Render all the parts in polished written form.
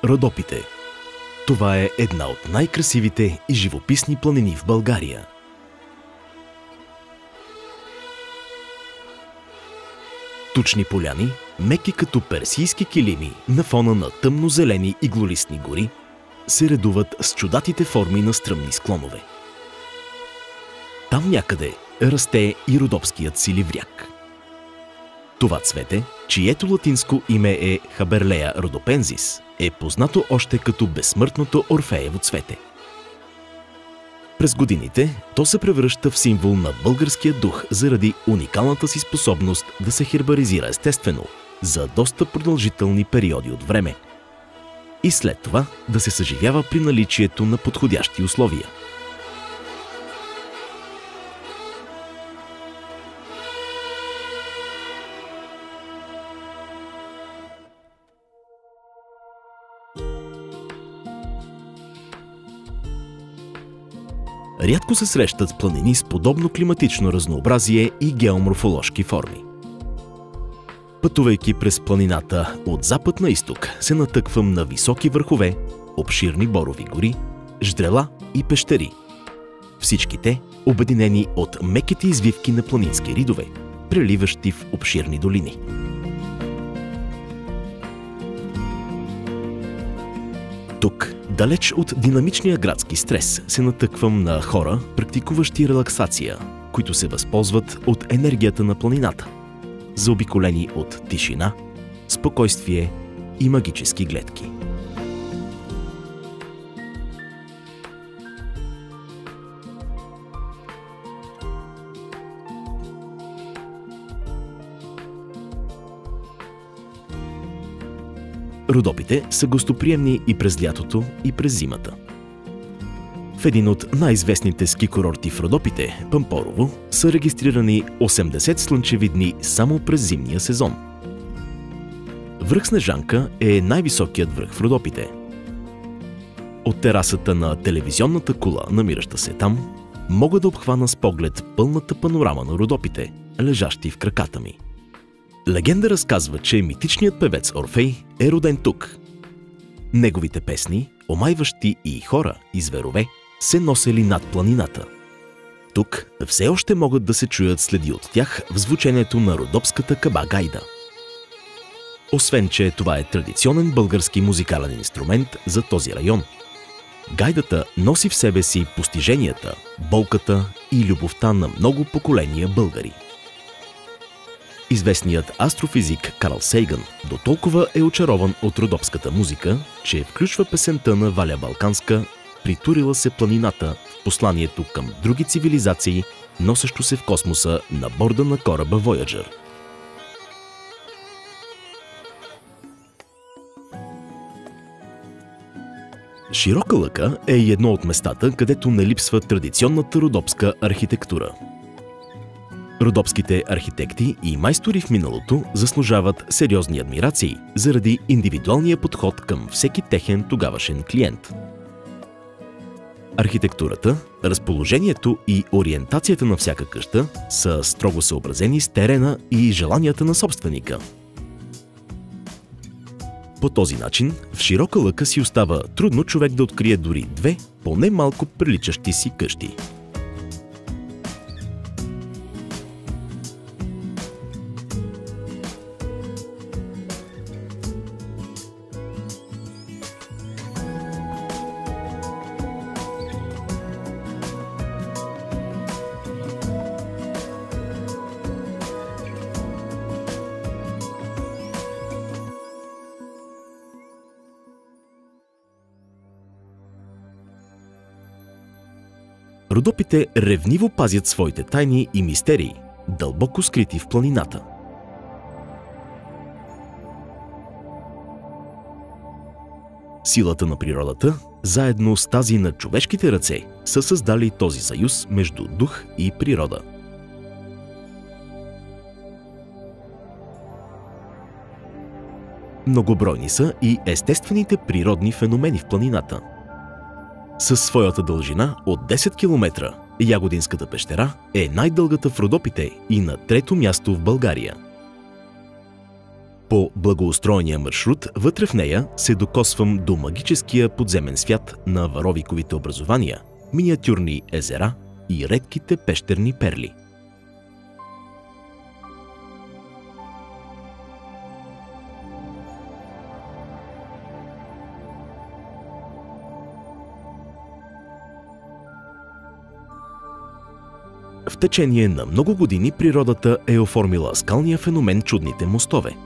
Родопите. Това е една от най-красивите и живописни планини в България. Тучни поляни, меки като персийски килими на фона на тъмнозелени иглолистни гори, се редуват с чудатите форми на стръмни склонове. Там някъде расте и родопският силивряк. Това цвете, чието латинско име е Хаберлея родопензис, е познато още като безсмъртното Орфеево цвете. През годините то се превръща в символ на българския дух заради уникалната си способност да се хербаризира естествено за доста продължителни периоди от време и след това да се съживява при наличието на подходящи условия. Рядко се срещат планини с подобно климатично разнообразие и геоморфоложки форми. Пътувайки през планината от запад на изток, се натъквам на високи върхове, обширни борови гори, ждрела и пещери. Всички те обединени от меките извивки на планински ридове, преливащи в обширни долини. Тук, далеч от динамичния градски стрес, се натъквам на хора, практикуващи релаксация, които се възползват от енергията на планината, заобиколени от тишина, спокойствие и магически гледки. Родопите са гостоприемни и през лятото, и през зимата. В един от най-известните ски курорти в Родопите, Пампорово, са регистрирани 80 слънчеви дни само през зимния сезон. Връх Снежанка е най-високият връх в Родопите. От терасата на телевизионната кула, намираща се там, мога да обхвана с поглед пълната панорама на Родопите, лежащи в краката ми. Легенда разказва, че митичният певец Орфей е роден тук. Неговите песни, омайващи и хора, и зверове, се носели над планината. Тук все още могат да се чуят следи от тях в звученето на родопската каба гайда. Освен, че това е традиционен български музикален инструмент за този район, гайдата носи в себе си постиженията, болката и любовта на много поколения българи. Известният астрофизик Карл Сейгън дотолкова е очарован от родопската музика, че включва песента на Валя Балканска "Притурила се планината" в посланието към други цивилизации, носещо се в космоса на борда на кораба Voyager. Широка лъка е едно от местата, където не липсва традиционната родопска архитектура. Родопските архитекти и майстори в миналото заслужават сериозни адмирации заради индивидуалния подход към всеки техен тогавашен клиент. Архитектурата, разположението и ориентацията на всяка къща са строго съобразени с терена и желанията на собственика. По този начин, в широка лъка си остава трудно човек да открие дори две, поне малко приличащи си къщи. Родопите ревниво пазят своите тайни и мистерии, дълбоко скрити в планината. Силата на природата, заедно с тази на човешките ръце, са създали този съюз между дух и природа. Многобройни са и естествените природни феномени в планината. Със своята дължина от 10 км, Ягодинската пещера е най-дългата в Родопите и на трето място в България. По благоустроения маршрут вътре в нея се докосвам до магическия подземен свят на варовиковите образования, миниатюрни езера и редките пещерни перли. В течение на много години природата е оформила скалния феномен чудните мостове.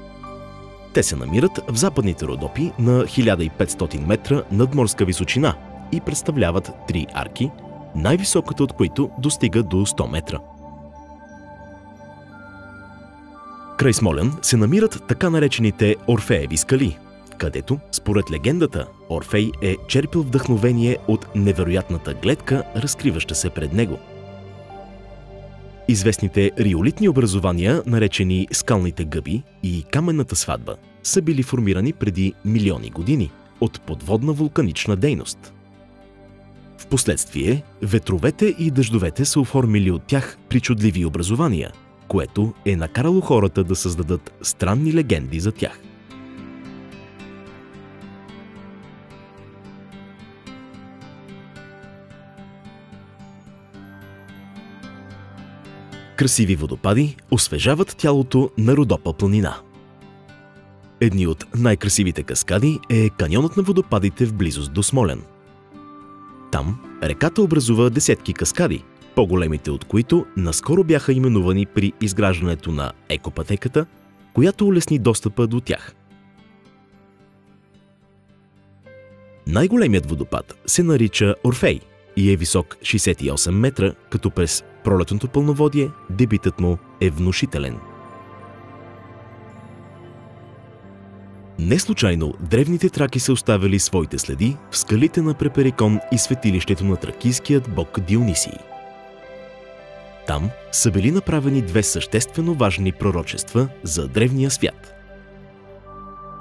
Те се намират в западните Родопи на 1500 метра надморска височина и представляват 3 арки, най-високата от които достига до 100 метра. Край Смолян се намират така наречените Орфееви скали, където, според легендата, Орфей е черпил вдъхновение от невероятната гледка, разкриваща се пред него. Известните риолитни образования, наречени скалните гъби и каменната сватба, са били формирани преди милиони години от подводна вулканична дейност. Впоследствие, ветровете и дъждовете са оформили от тях причудливи образования, което е накарало хората да създадат странни легенди за тях. Красиви водопади освежават тялото на Родопа планина. Едни от най-красивите каскади е каньонът на водопадите в близост до Смолян. Там реката образува десетки каскади, по-големите от които наскоро бяха именувани при изграждането на екопътеката, която улесни достъпа до тях. Най-големият водопад се нарича Орфей и е висок 68 метра, като през пролетното пълноводие дебитът му е внушителен. Неслучайно древните траки са оставили своите следи в скалите на Преперикон и светилището на тракийският бог Дионисий. Там са били направени две съществено важни пророчества за древния свят.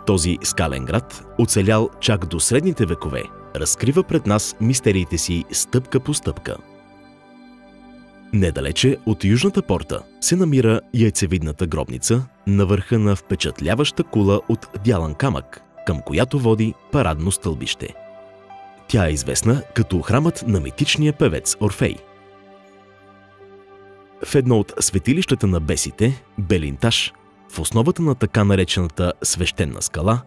Този скален град, оцелял чак до средните векове, разкрива пред нас мистериите си стъпка по стъпка. Недалече от южната порта се намира яйцевидната гробница на върха на впечатляваща кула от дялан камък, към която води парадно стълбище. Тя е известна като храмът на митичния певец Орфей. В едно от светилищата на бесите, Белинташ, в основата на така наречената свещена скала,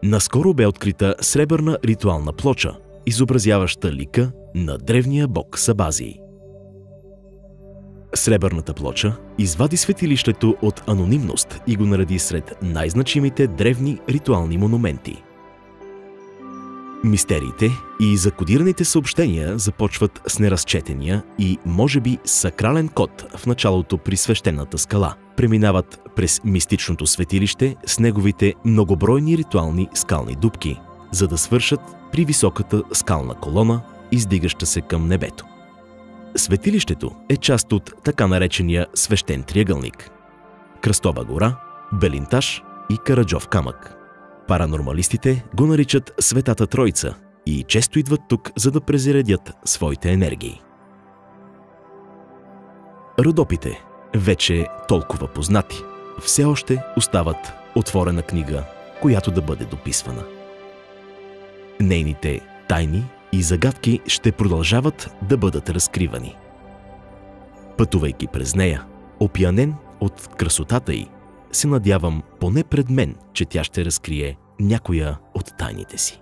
наскоро бе открита сребърна ритуална плоча, изобразяваща лика на древния бог Сабазий. Сребърната плоча извади светилището от анонимност и го нареди сред най-значимите древни ритуални монументи. Мистериите и закодираните съобщения започват с неразчетения и, може би, сакрален код в началото при свещената скала. Преминават през мистичното светилище с неговите многобройни ритуални скални дупки, за да свършат при високата скална колона, издигаща се към небето. Светилището е част от така наречения свещен триъгълник – Кръстова гора, Белинташ и Караджов камък. Паранормалистите го наричат Светата Троица и често идват тук, за да презаредят своите енергии. Родопите, вече толкова познати, все още остават отворена книга, която да бъде дописвана. Нейните тайни и загадки ще продължават да бъдат разкривани. Пътувайки през нея, опиянен от красотата й, се надявам поне пред мен, че тя ще разкрие някоя от тайните си.